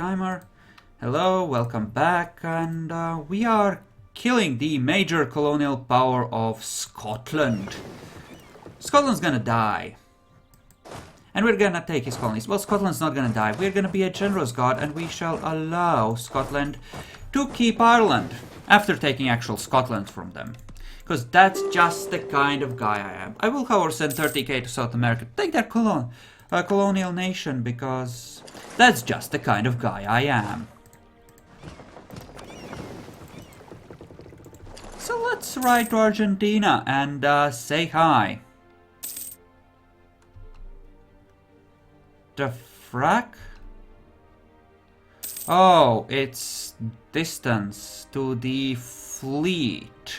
timer. Hello, welcome back, and we are killing the major colonial power of Scotland. Scotland's gonna die. And we're gonna take his colonies. Well, Scotland's not gonna die. We're gonna be a generous god, and we shall allow Scotland to keep Ireland after taking actual Scotland from them. Because that's just the kind of guy I am. I will, however, send 30k to South America to take their colonial nation, because that's just the kind of guy I am. So let's ride to Argentina and say hi. The frack? Oh, it's distance to the fleet.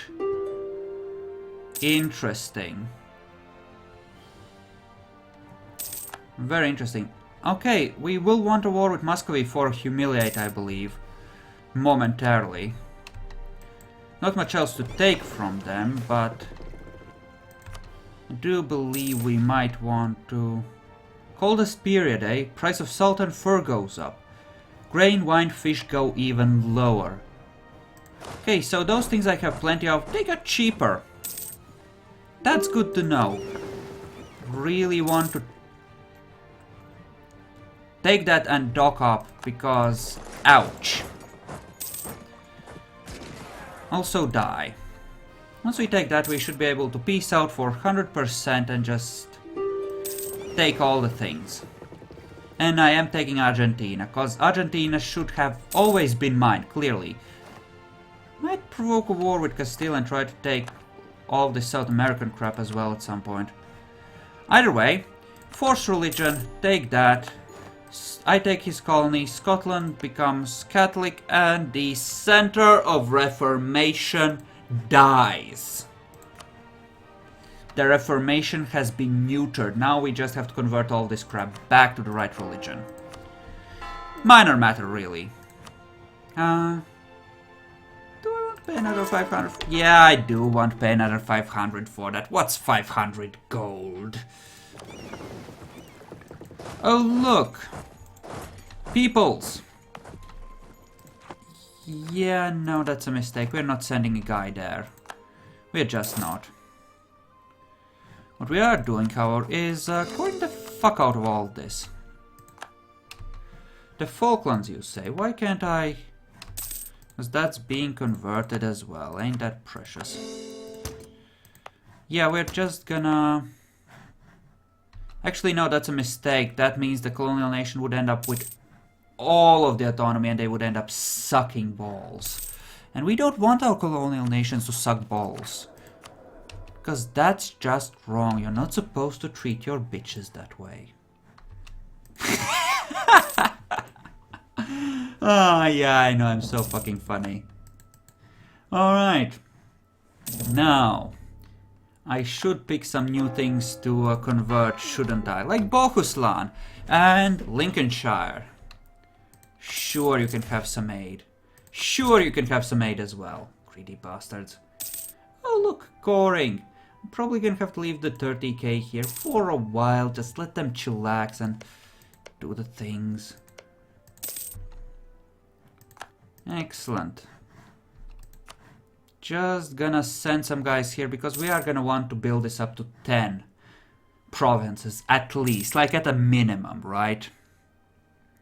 Interesting. Very interesting. Okay, we will want a war with Muscovy for Humiliate, I believe. Momentarily. Not much else to take from them, but I do believe we might want to... Coldest period, eh? Price of salt and fur goes up. Grain, wine, fish go even lower. Okay, so those things I have plenty of, they got cheaper. That's good to know. Really want to take that and dock up, because ouch. Also die. Once we take that, we should be able to peace out for 100% and just take all the things. And I am taking Argentina, because Argentina should have always been mine, clearly. Might provoke a war with Castile and try to take all the South American crap as well at some point. Either way, force religion, take that. I take his colony, Scotland becomes Catholic, and the center of Reformation dies. The Reformation has been neutered. Now we just have to convert all this crap back to the right religion. Minor matter, really. Do I want to pay another 500? Yeah, I do want to pay another 500 for that. What's 500 gold? Oh, look. Peoples. Yeah, no, that's a mistake. We're not sending a guy there. We're just not. What we are doing, however, is going the fuck out of all this. The Falklands, you say? Why can't I... Because that's being converted as well. Ain't that precious? Yeah, we're just gonna... Actually, no, that's a mistake. That means the colonial nation would end up with all of the autonomy and they would end up sucking balls. And we don't want our colonial nations to suck balls. Because that's just wrong. You're not supposed to treat your bitches that way. Ah, yeah, I know, I'm so fucking funny. Alright. Now, I should pick some new things to convert, shouldn't I? Like Bohuslan and Lincolnshire. Sure, you can have some aid. Sure, you can have some aid as well. Greedy bastards. Oh, look, Goring. I'm probably gonna have to leave the 30k here for a while. Just let them chillax and do the things. Excellent. Just gonna send some guys here because we are gonna want to build this up to 10 provinces at least, like at a minimum, right?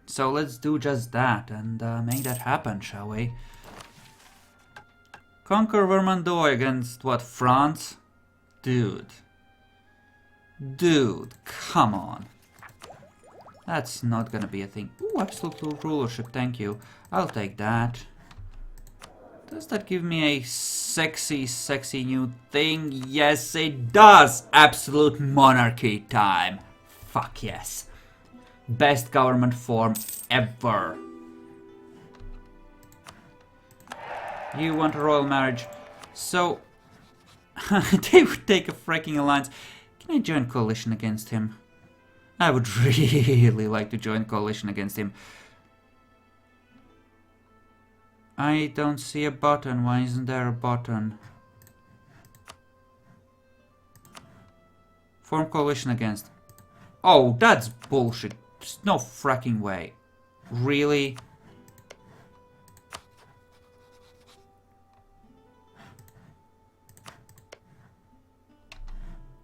So let's do just that and make that happen, shall we? Conquer Vermandois against what, France? Dude. Dude, come on. That's not gonna be a thing. Ooh, absolute rulership, thank you. I'll take that. Does that give me a sexy, sexy new thing? Yes, it does! Absolute monarchy time. Fuck yes. Best government form ever. You want a royal marriage. So, they would take a freaking alliance. Can I join coalition against him? I would really like to join coalition against him. I don't see a button. Why isn't there a button? Form coalition against. Oh, that's bullshit. There's no fracking way. Really?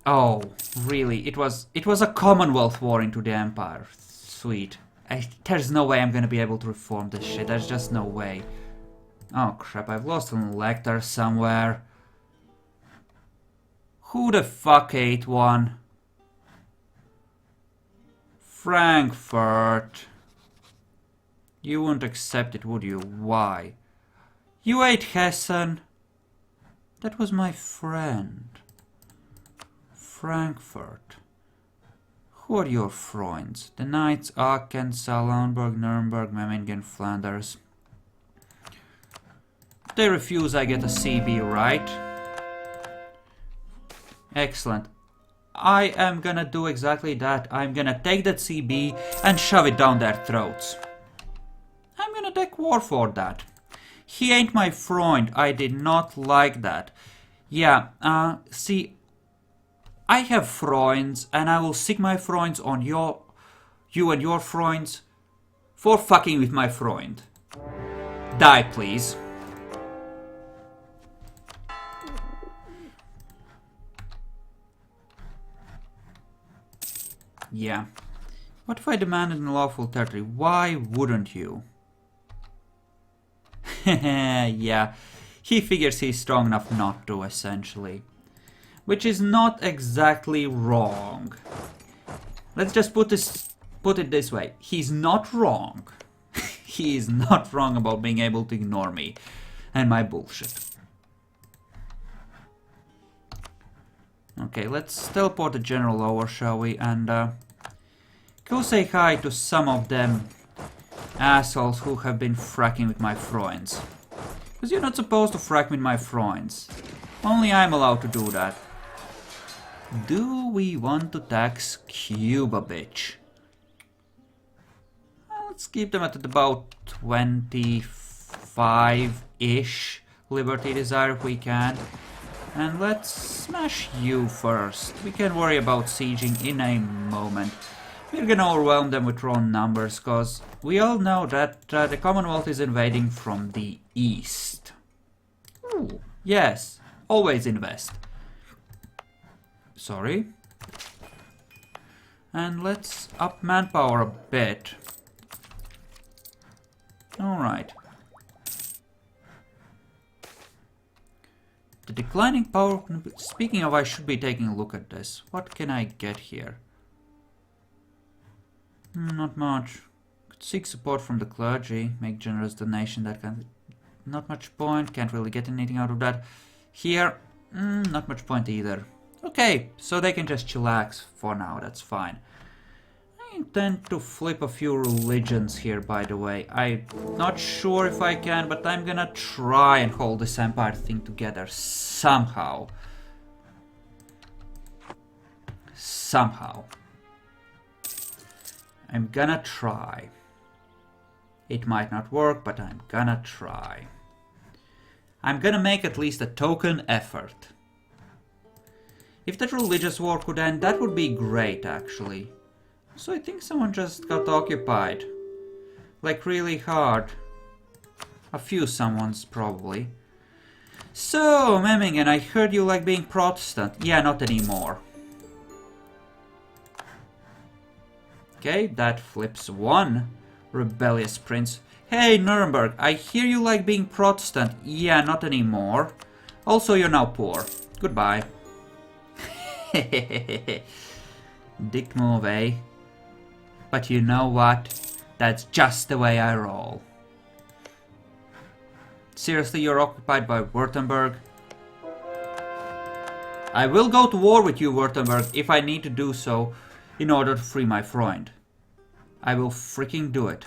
Oh, really? It was a Commonwealth war into the Empire. Sweet. There's no way I'm gonna be able to reform this shit. There's just no way. Oh crap, I've lost an elector somewhere. Who the fuck ate one? Frankfurt. You wouldn't accept it, would you? Why? You ate Hessen? That was my friend. Frankfurt. Who are your Freunds? The Knights, Aachen, Salzburg, Nuremberg, Memmingen, Flanders. If they refuse, I get a CB, right? Excellent. I am gonna do exactly that. I'm gonna take that CB and shove it down their throats. I'm gonna take war for that. He ain't my Freund. I did not like that. Yeah, see, I have Freunds, and I will sick my Freunds on you and your Freunds for fucking with my Freund. Die, please. Yeah. What if I demanded an lawful territory? Why wouldn't you? Yeah. He figures he's strong enough not to, essentially. Which is not exactly wrong. Let's just put it this way. He's not wrong. He is not wrong about being able to ignore me and my bullshit. Okay, let's teleport the general over, shall we? And go say hi to some of them assholes who have been fracking with my Freunds. Because you're not supposed to frack with my Freunds. Only I'm allowed to do that. Do we want to tax Cuba, bitch? Well, let's keep them at about 25-ish Liberty Desire if we can. And let's smash you first. We can worry about sieging in a moment. We're gonna overwhelm them with raw numbers, cause we all know that the Commonwealth is invading from the east. Ooh, yes, always invest. Sorry. And let's up manpower a bit. Alright. The declining power... Speaking of, I should be taking a look at this. What can I get here? Not much. Could seek support from the clergy. Make generous donation. That kind of... Not much point. Can't really get anything out of that. Here, not much point either. Okay, so they can just chillax for now. That's fine. I intend to flip a few religions here, by the way. I'm not sure if I can, but I'm gonna try and hold this empire thing together somehow. Somehow. I'm gonna try. It might not work, but I'm gonna try. I'm gonna make at least a token effort. If that religious war could end, that would be great, actually. So I think someone just got occupied. Like, really hard. A few someones, probably. So, Memmingen, I heard you like being Protestant. Yeah, not anymore. Okay, that flips one rebellious prince. Hey, Nuremberg, I hear you like being Protestant. Yeah, not anymore. Also, you're now poor. Goodbye. Dick move, eh? But you know what? That's just the way I roll. Seriously, you're occupied by Württemberg? I will go to war with you, Württemberg, if I need to do so in order to free my Freund. I will freaking do it.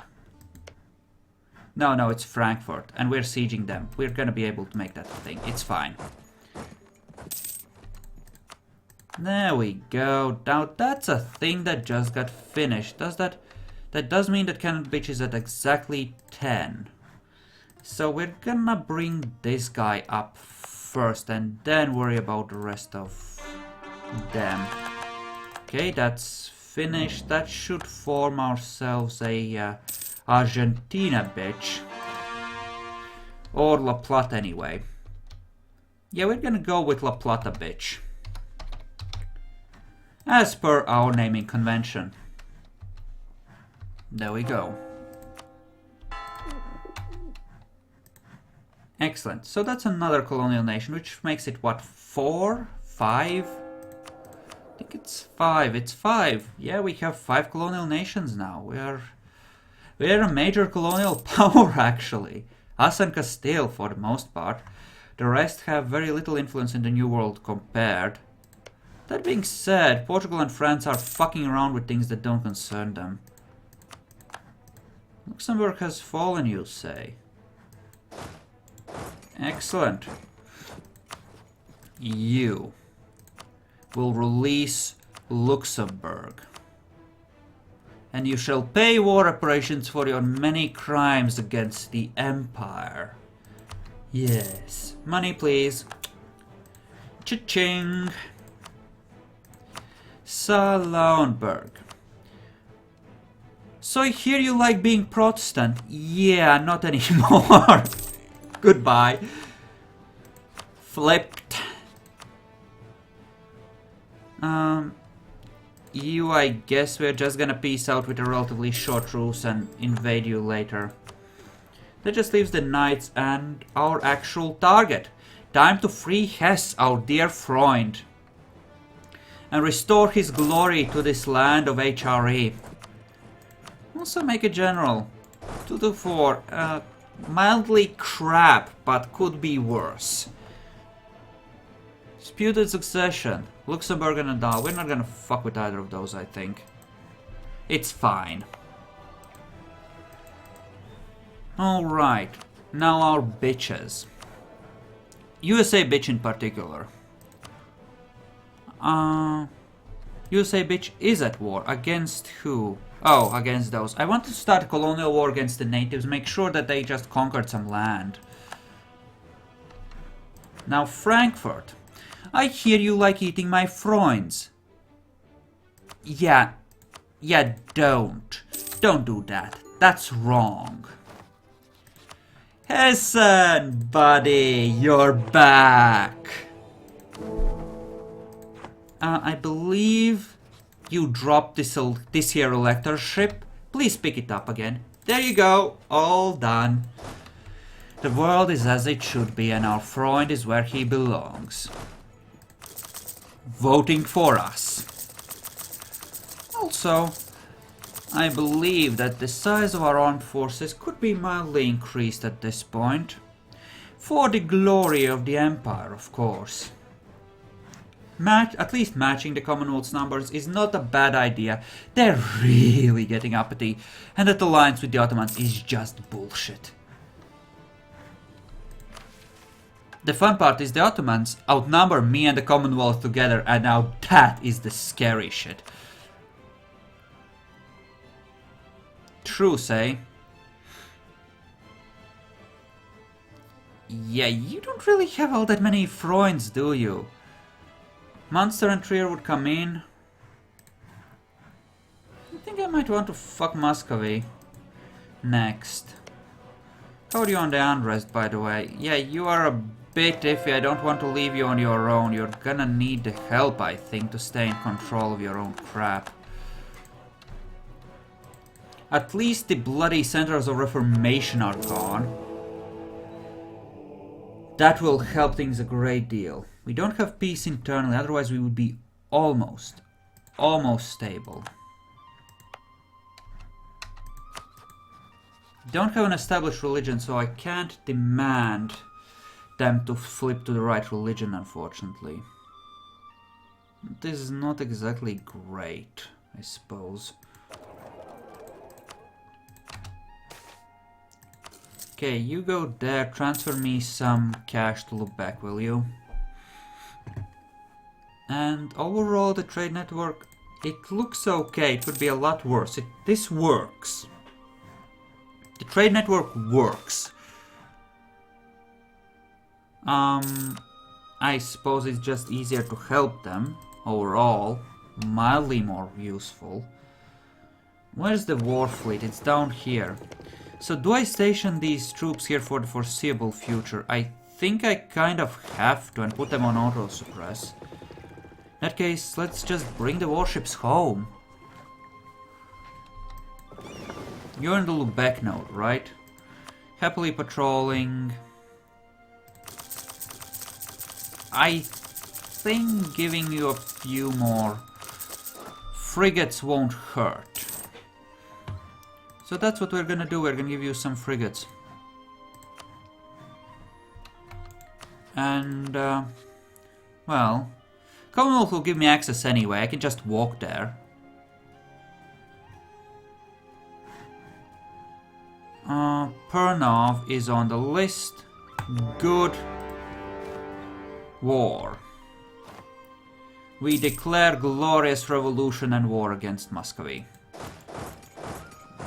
No, it's Frankfurt, and we're sieging them. We're gonna be able to make that thing. It's fine. There we go. Now that's a thing that just got finished. That does mean that Cannon Bitch is at exactly 10. So we're gonna bring this guy up first and then worry about the rest of them. Okay, that's finished. That should form ourselves a Argentina bitch. Or La Plata anyway. Yeah, we're gonna go with La Plata bitch. as per our naming convention. There we go. Excellent. So that's another colonial nation, which makes it what, 4? 5? I think it's 5. It's 5. Yeah, we have 5 colonial nations now. We are a major colonial power, actually. Us and Castile, for the most part. The rest have very little influence in the New World compared. That being said, Portugal and France are fucking around with things that don't concern them. Luxembourg has fallen, you say? Excellent. You will release Luxembourg. And you shall pay war reparations for your many crimes against the Empire. Yes. Money, please. Cha-ching. Salonberg. So I hear you like being Protestant. Yeah, not anymore. Goodbye. Flipped. You, I guess we're just gonna peace out with a relatively short truce and invade you later. That just leaves the knights and our actual target. Time to free Hesse, our dear Freund, and restore his glory to this land of HRE. Also make a general. 2 to 4. Mildly crap, but could be worse. Disputed succession. Luxembourg and Nadal. We're not gonna fuck with either of those, I think. It's fine. Alright. Now our bitches. USA bitch in particular. USA bitch is at war. Against who? Oh, against those. I want to start a colonial war against the natives. Make sure that they just conquered some land. Now Frankfurt. I hear you like eating my Freunds. Yeah, don't. Don't do that. That's wrong. Hessen, buddy, you're back. I believe you dropped this here electorship. Please pick it up again. There you go. All done. The world is as it should be, and our Freund is where he belongs. Voting for us. Also, I believe that the size of our armed forces could be mildly increased at this point. For the glory of the Empire, of course. At least matching the Commonwealth's numbers is not a bad idea. They're really getting uppity, and that alliance with the Ottomans is just bullshit. The fun part is the Ottomans outnumber me and the Commonwealth together, and now that is the scary shit. Truce, eh? Yeah, you don't really have all that many Freunds, do you? Munster and Trier would come in. I think I might want to fuck Muscovy next. How are you on the unrest, by the way? Yeah, you are a bit iffy. I don't want to leave you on your own. You're gonna need the help, I think, to stay in control of your own crap. At least the bloody centers of reformation are gone. That will help things a great deal. We don't have peace internally, otherwise we would be almost stable. Don't have an established religion, so I can't demand them to flip to the right religion, unfortunately. This is not exactly great, I suppose. Okay, you go there, transfer me some cash to Lubeck, will you? And overall, the trade network, it looks okay. It would be a lot worse. This works. The trade network works. I suppose it's just easier to help them. Overall, mildly more useful. Where's the war fleet? It's down here. So do I station these troops here for the foreseeable future? I think I kind of have to, and put them on auto-suppress. In that case, let's just bring the warships home. You're in the Lubeck node, right? Happily patrolling. I think giving you a few more frigates won't hurt. So that's what we're gonna do. We're gonna give you some frigates. And, well, Commonwealth will give me access anyway. I can just walk there. Pernov is on the list. Good. War. We declare glorious revolution and war against Muscovy.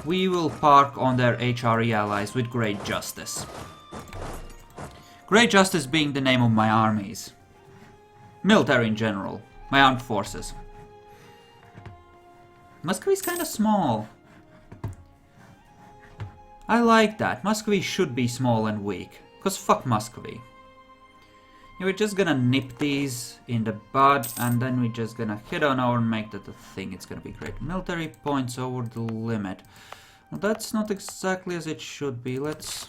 We will park on their HRE allies with great justice. Great justice being the name of my armies. Military in general. My armed forces. Muscovy's kinda small. I like that. Muscovy should be small and weak. Cause fuck Muscovy. Yeah, we're just gonna nip these in the bud, and then we're just gonna head on over and make that a thing. It's gonna be great. Military points over the limit. Well, that's not exactly as it should be. Let's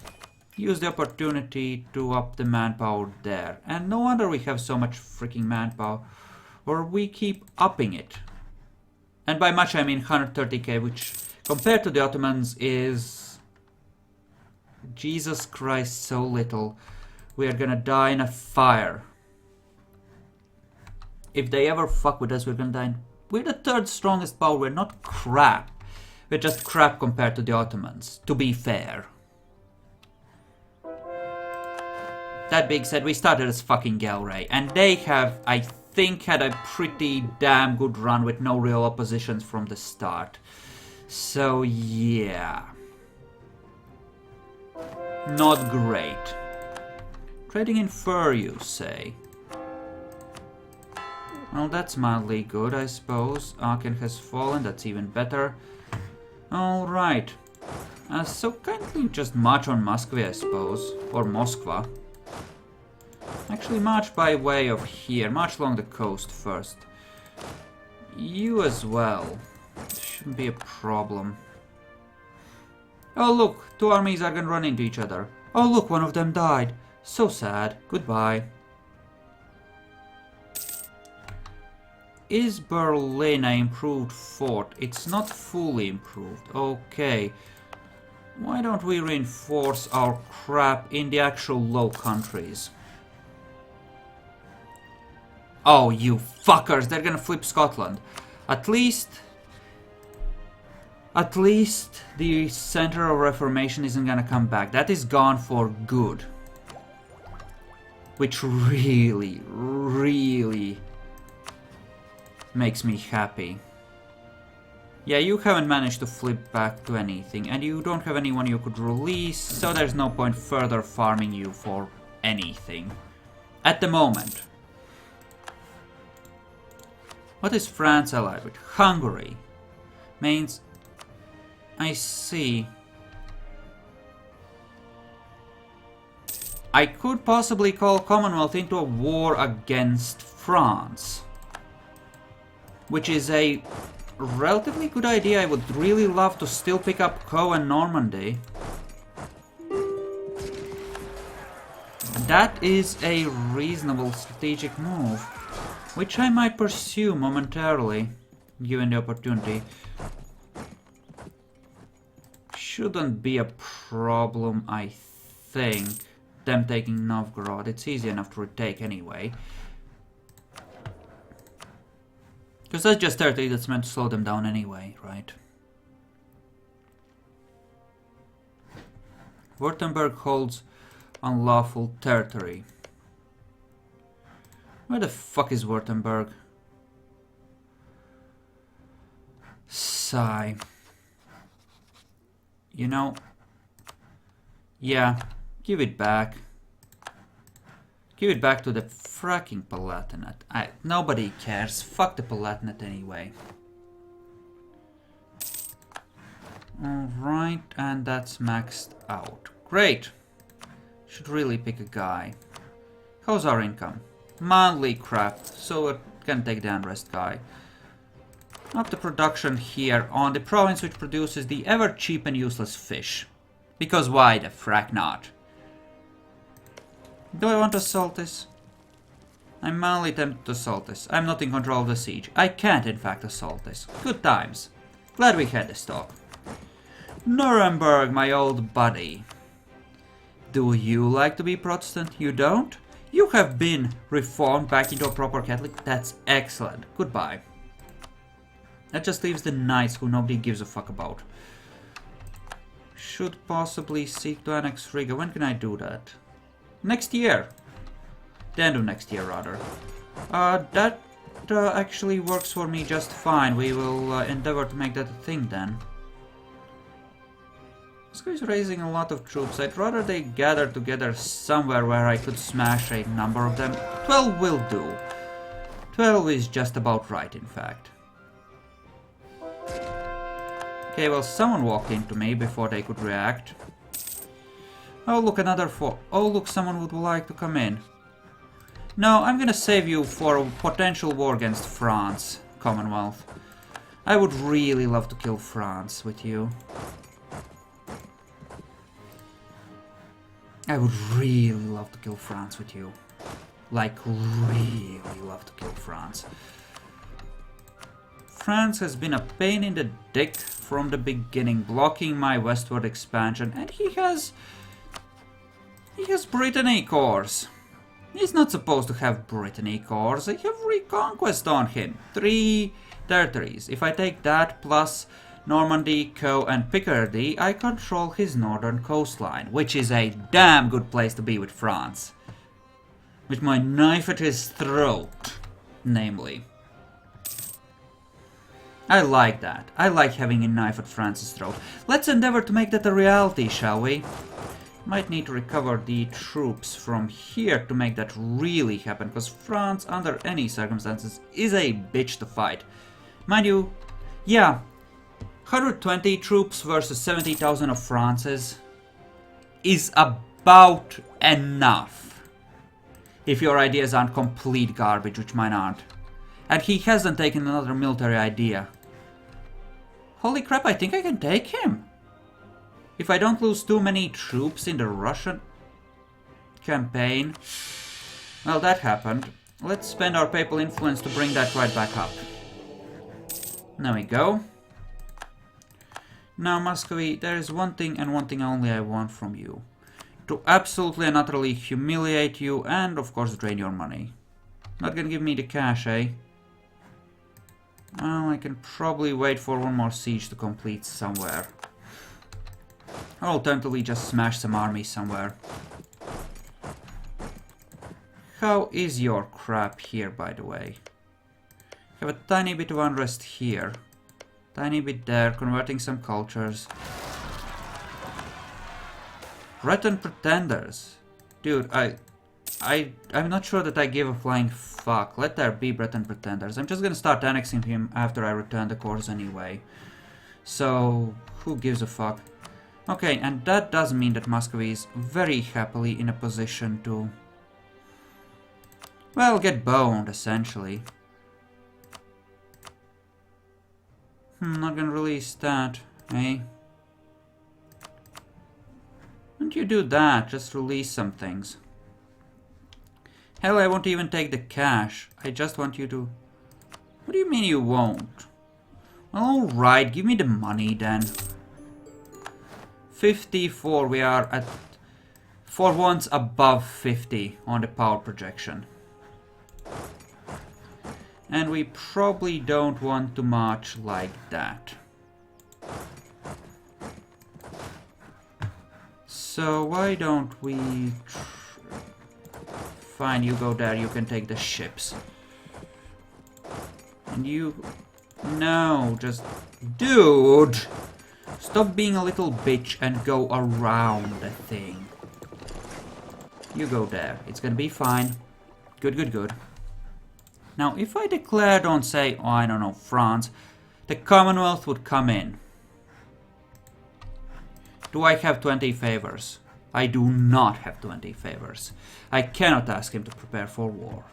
use the opportunity to up the manpower there. And no wonder we have so much freaking manpower. Or we keep upping it. And by much I mean 130k, which compared to the Ottomans is... Jesus Christ, so little. We are gonna die in a fire. If they ever fuck with us, we're gonna die in... We're the third strongest power, we're not crap. We're just crap compared to the Ottomans, to be fair. That being said, we started as fucking Gelre, and they have, I think, had a pretty damn good run with no real oppositions from the start. So, yeah. Not great. Trading in fur, you say? Well, that's mildly good, I suppose. Aachen has fallen, that's even better. Alright. So kindly just march on Muscovy, I suppose. Or Moskva. Actually, march by way of here. March along the coast first. You as well. Shouldn't be a problem. Oh look, two armies are gonna run into each other. Oh look, one of them died. So sad. Goodbye. Is Berlin an improved fort? It's not fully improved. Okay. Why don't we reinforce our crap in the actual Low Countries? Oh, you fuckers! They're gonna flip Scotland. At least the center of Reformation isn't gonna come back. That is gone for good. Which really, really makes me happy. Yeah, you haven't managed to flip back to anything, and you don't have anyone you could release, so there's no point further farming you for anything. At the moment. What is France allied with? Hungary. Means... I see. I could possibly call Commonwealth into a war against France. Which is a relatively good idea. I would really love to still pick up Co and Normandy. That is a reasonable strategic move, which I might pursue momentarily, given the opportunity. Shouldn't be a problem, I think, them taking Novgorod. It's easy enough to retake anyway. Because that's just territory that's meant to slow them down anyway, right? Württemberg holds unlawful territory. Where the fuck is Württemberg? Sigh. You know, yeah, give it back. Give it back to the fracking Palatinate. Nobody cares. Fuck the Palatinate anyway. Alright, and that's maxed out. Great. Should really pick a guy. How's our income? Mildly crap. So we're can take the unrest guy. Up the production here on the province which produces the ever cheap and useless fish. Because why the frack not? Do I want to assault this? I'm mildly tempted to assault this. I'm not in control of the siege. I can't in fact assault this. Good times. Glad we had this talk. Nuremberg, my old buddy. Do you like to be Protestant? You don't? You have been reformed back into a proper Catholic? That's excellent. Goodbye. That just leaves the knights who nobody gives a fuck about. Should possibly seek to annex Riga. When can I do that? Next year. The end of next year, rather. That actually works for me just fine. We will endeavor to make that a thing then. This guy's raising a lot of troops. I'd rather they gather together somewhere where I could smash a number of them. 12 will do. 12 is just about right, in fact. Okay, well, someone walked into me before they could react. Oh, look, another 4. Oh, look, someone would like to come in. No, I'm gonna save you for a potential war against France, Commonwealth. I would really love to kill France with you. I would really love to kill France with you. Like, really love to kill France. France has been a pain in the dick from the beginning, blocking my westward expansion, and he has Brittany cores. He's not supposed to have Brittany cores. I have Reconquest on him. 3 territories. If I take that plus Normandy, Co, and Picardy, I control his northern coastline, which is a damn good place to be with France. With my knife at his throat, namely. I like that. I like having a knife at France's throat. Let's endeavor to make that a reality, shall we? Might need to recover the troops from here to make that really happen, because France, under any circumstances, is a bitch to fight. Mind you, yeah, 120 troops versus 70,000 of France's is about enough. If your ideas aren't complete garbage, which mine aren't. And he hasn't taken another military idea. Holy crap, I think I can take him. If I don't lose too many troops in the Russian campaign. Well, that happened. Let's spend our papal influence to bring that right back up. There we go. Now, Muscovy, there is one thing and one thing only I want from you. To absolutely and utterly humiliate you and, of course, drain your money. Not gonna give me the cash, eh? Well, I can probably wait for one more siege to complete somewhere. Or alternatively just smash some armies somewhere. How is your crap here, by the way? Have a tiny bit of unrest here. Tiny bit there, converting some cultures. Breton pretenders. Dude, I'm not sure that I give a flying fuck. Let there be Breton pretenders. I'm just gonna start annexing him after I return the cores anyway. So, who gives a fuck? Okay, and that does mean that Muscovy is very happily in a position to, well, get boned, essentially. Not gonna release that, eh? Don't you do that, just release some things. Hell, I won't even take the cash. I just want you to... What do you mean you won't? Well, alright, give me the money then. 54, we are at... for once above 50 on the power projection. And we probably don't want to march like that. So why don't we... Fine, you go there, you can take the ships. And you... No, just... Dude! Stop being a little bitch and go around the thing. You go there, it's gonna be fine. Good, good, good. Now, if I declared on, say, oh, I don't know, France, the Commonwealth would come in. Do I have 20 favors? I do not have 20 favors. I cannot ask him to prepare for war.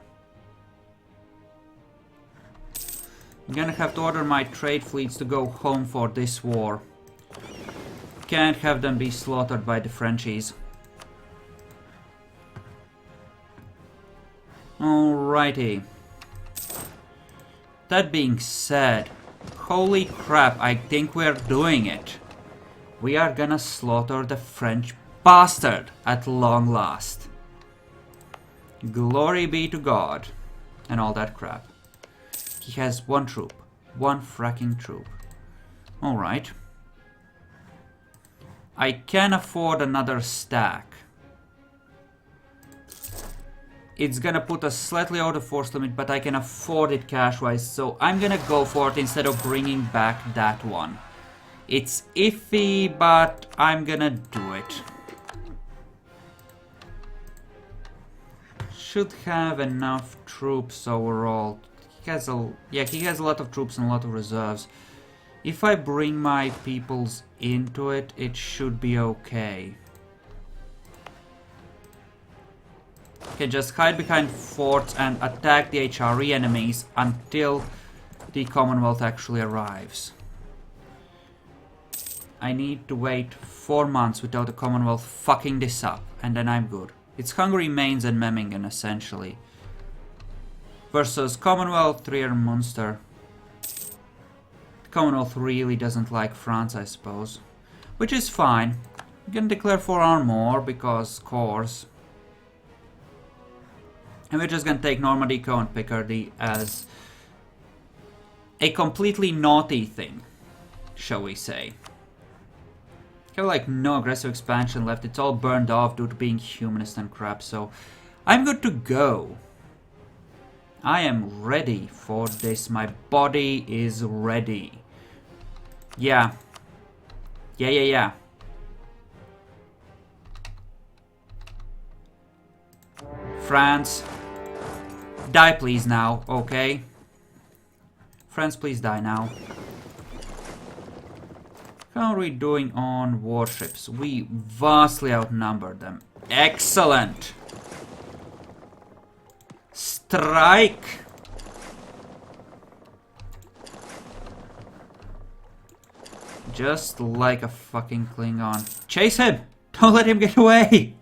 I'm gonna have to order my trade fleets to go home for this war. Can't have them be slaughtered by the Frenchies. Alrighty. That being said, holy crap, I think we're doing it. We are gonna slaughter the French bastard at long last. Glory be to God. And all that crap. He has one troop. One fracking troop. Alright. I can afford another stack. It's gonna put us slightly out of force limit, but I can afford it cash-wise, so I'm gonna go for it instead of bringing back that one. It's iffy, but I'm gonna do it. Should have enough troops overall. He has a lot of troops and a lot of reserves. If I bring my peoples into it, it should be okay. Can just hide behind forts and attack the HRE enemies until the Commonwealth actually arrives. I need to wait 4 months without the Commonwealth fucking this up, and then I'm good. It's Hungary, Mainz and Memmingen essentially. Versus Commonwealth, Trier and Munster. The Commonwealth really doesn't like France, I suppose. Which is fine. We can declare 4 armor because course. And we're just gonna take Normandy, Co and Picardy as a completely naughty thing, shall we say. I have like no aggressive expansion left, it's all burned off due to being humanist and crap, so I'm good to go. I am ready for this, my body is ready. Yeah. Yeah. France. Die please now, okay? France, please die now. How are we doing on warships? We vastly outnumber them. Excellent! Strike! Just like a fucking Klingon. Chase him! Don't let him get away!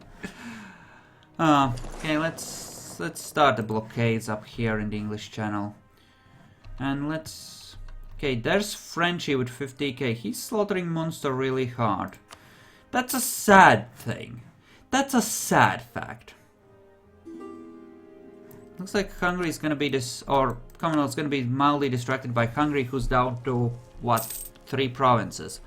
Okay, let's start the blockades up here in the English Channel. And let's... Okay, there's Frenchie with 50k. He's slaughtering Munster really hard. That's a sad thing. That's a sad fact. Looks like Hungary is gonna be or Commonwealth is gonna be mildly distracted by Hungary, who's down to, what, 3 provinces.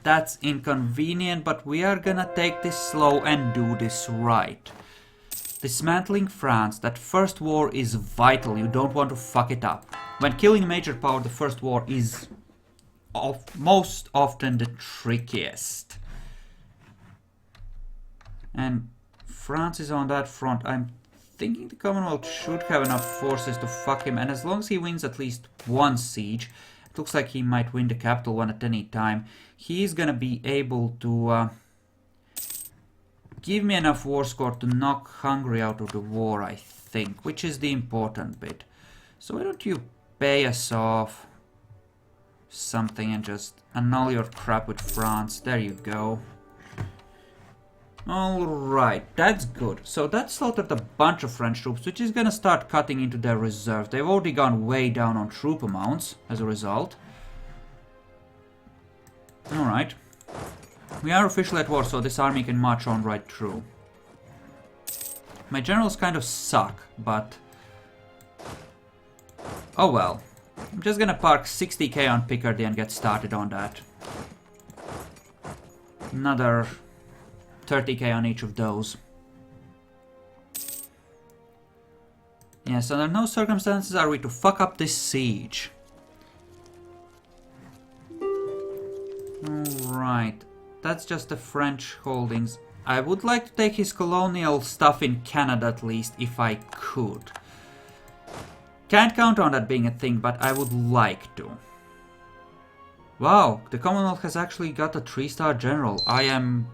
That's inconvenient, but we are gonna take this slow and do this right. Dismantling France, that first war is vital, you don't want to fuck it up. When killing a major power, the first war is most often the trickiest. And France is on that front. I'm thinking the Commonwealth should have enough forces to fuck him, and as long as he wins at least one siege, it looks like he might win the capital one at any time, he's gonna be able to give me enough war score to knock Hungary out of the war, I think, which is the important bit. So why don't you pay us off something and just annul your crap with France. There you go. Alright, that's good. So that slaughtered a bunch of French troops, which is gonna start cutting into their reserve. They've already gone way down on troop amounts as a result. Alright. We are officially at war, so this army can march on right through. My generals kind of suck, but... oh well. I'm just gonna park 60k on Picardy and get started on that. Another 30k on each of those. Yes, under no circumstances are we to fuck up this siege. Alright, that's just the French holdings. I would like to take his colonial stuff in Canada at least, if I could. Can't count on that being a thing, but I would like to. Wow, the Commonwealth has actually got a 3-star general. I am...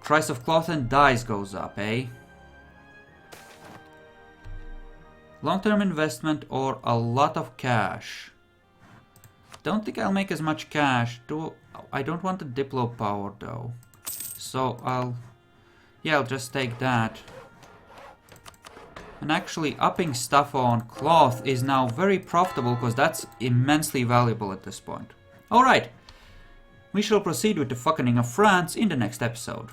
Price of cloth and dyes goes up, eh? Long-term investment or a lot of cash. Don't think I'll make as much cash. I don't want the Diplo power though. So I'll just take that. And actually upping stuff on cloth is now very profitable because that's immensely valuable at this point. Alright, we shall proceed with the fucking of France in the next episode.